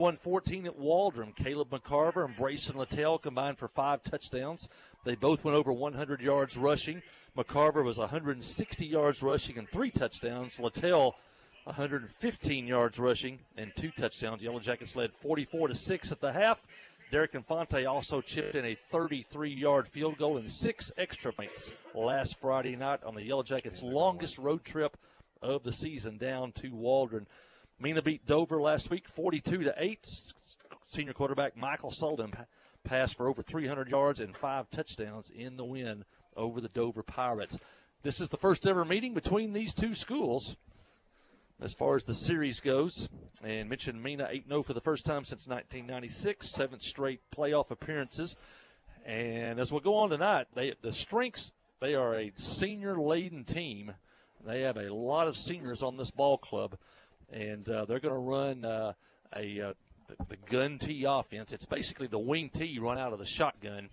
114 at Waldron. Caleb McCarver and Brayson Littell combined for 5 touchdowns. They both went over 100 yards rushing. McCarver was 160 yards rushing and 3 touchdowns. Littell 115 yards rushing and 2 touchdowns. Yellow Jackets led 44-6 at the half. Derek Infante also chipped in a 33-yard field goal and 6 extra points last Friday night on the Yellow Jackets' longest road trip of the season down to Waldron. Mena beat Dover last week 42-8. Senior quarterback Michael Sullivan passed for over 300 yards and 5 touchdowns in the win over the Dover Pirates. This is the first ever meeting between these two schools as far as the series goes. And mentioned Mena 8-0 for the first time since 1996, 7th straight playoff appearances. And as we'll go on tonight, the strengths, they are a senior-laden team. They have a lot of seniors on this ball club. And they're going to run the gun tee offense. It's basically the wing tee run out of the shotgun,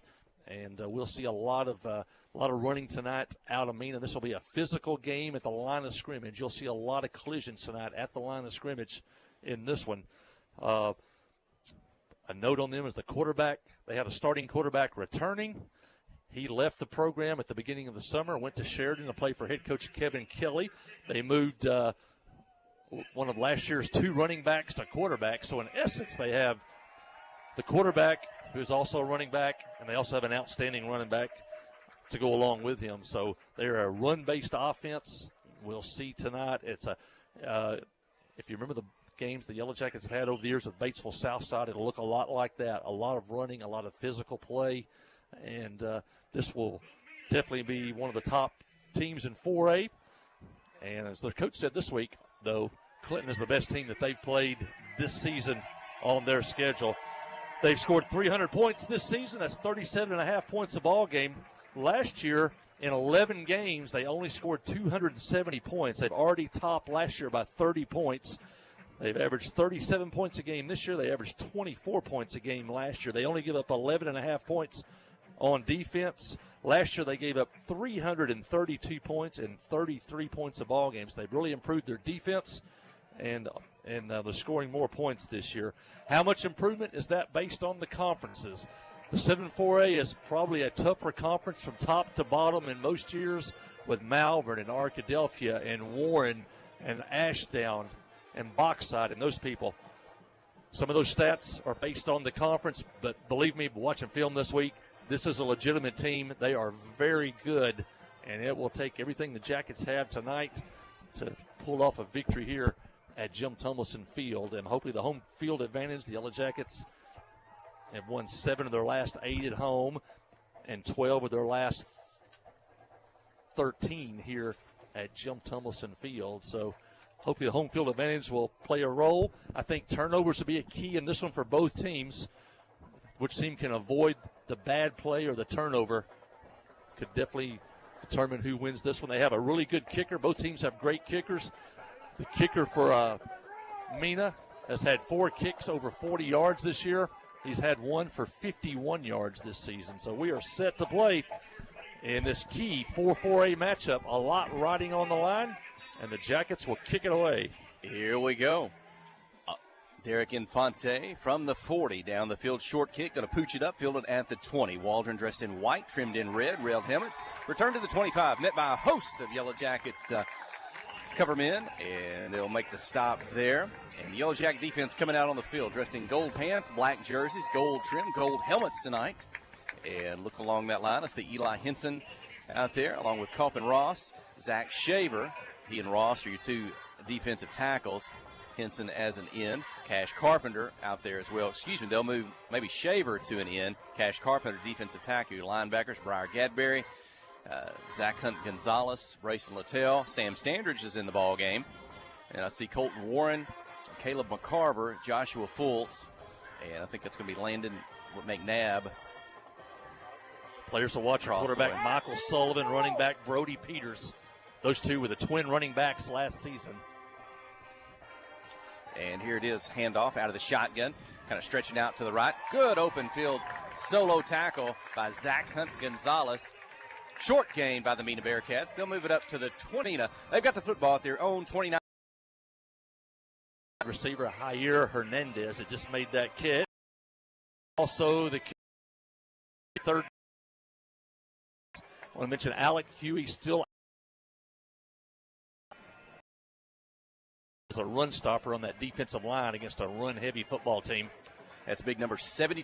and we'll see a lot of running tonight out of Mena. This will be a physical game at the line of scrimmage. You'll see a lot of collisions tonight at the line of scrimmage in this one. A note on them is the quarterback. They have a starting quarterback returning. He left the program at the beginning of the summer, went to Sheridan to play for head coach Kevin Kelly. They moved one of last year's 2 running backs to quarterback. So, in essence, they have the quarterback who's also a running back, and they also have an outstanding running back to go along with him. So, they're a run-based offense. We'll see tonight. It's if you remember the games the Yellow Jackets have had over the years with Batesville Southside, it'll look a lot like that. A lot of running, a lot of physical play, and this will definitely be one of the top teams in 4A. And as the coach said this week, though, Clinton is the best team that they've played this season on their schedule. They've scored 300 points this season. That's 37.5 points a ball game. Last year, in 11 games, they only scored 270 points. They've already topped last year by 30 points. They've averaged 37 points a game this year. They averaged 24 points a game last year. They only give up 11.5 points on defense. Last year they gave up 332 points and 33 points a ball games. They've really improved their defense, and they're scoring more points this year. How much improvement is that based on the conferences? The 7-4A is probably a tougher conference from top to bottom in most years, with Malvern and Arkadelphia and Warren and Ashdown and Bauxite and those people. Some of those stats are based on the conference, but believe me, watching film this week, this is a legitimate team. They are very good, and it will take everything the Jackets have tonight to pull off a victory here at Jim Tumleson Field. And hopefully the home field advantage, the Yellow Jackets have won 7 of their last 8 at home and 12 of their last 13 here at Jim Tumleson Field. So hopefully the home field advantage will play a role. I think turnovers will be a key in this one for both teams. Which team can avoid the bad play or the turnover could definitely determine who wins this one. They have a really good kicker. Both teams have great kickers. The kicker for Mena has had 4 kicks over 40 yards this year. He's had 1 for 51 yards this season. So we are set to play in this key 4-4A matchup. A lot riding on the line, and the Jackets will kick it away. Here we go. Derek Infante from the 40 down the field, short kick, going to pooch it up, fielded at the 20. Waldron dressed in white, trimmed in red, railed helmets. Return to the 25, met by a host of Yellow Jackets cover men, and they'll make the stop there. And the Yellow Jacket defense coming out on the field, dressed in gold pants, black jerseys, gold trim, gold helmets tonight. And look along that line, I see Eli Henson out there, along with Culp and Ross. Zach Shaver, he and Ross are your 2 defensive tackles. Henson as an end. Cash Carpenter out there as well. Excuse me, they'll move maybe Shaver to an end. Cash Carpenter, defensive tackle. Your linebackers, Briar Gadberry, Zach Hunt Gonzalez, Brayson Littell. Sam Standridge is in the ball game. And I see Colton Warren, Caleb McCarver, Joshua Fultz, and I think that's going to be Landon McNabb. Players will watch quarterback Michael Sullivan, running back Brody Peters. Those 2 were the twin running backs last season. And here it is, handoff out of the shotgun, kind of stretching out to the right. Good open field solo tackle by Zach Hunt Gonzalez. Short gain by the Mena Bearcats. They'll move it up to the 20. They've got the football at their own 29. receiver Jair Hernandez that just made that catch. Also, the third. I want to mention Alec Huey still as a run stopper on that defensive line against a run-heavy football team. That's big number 72.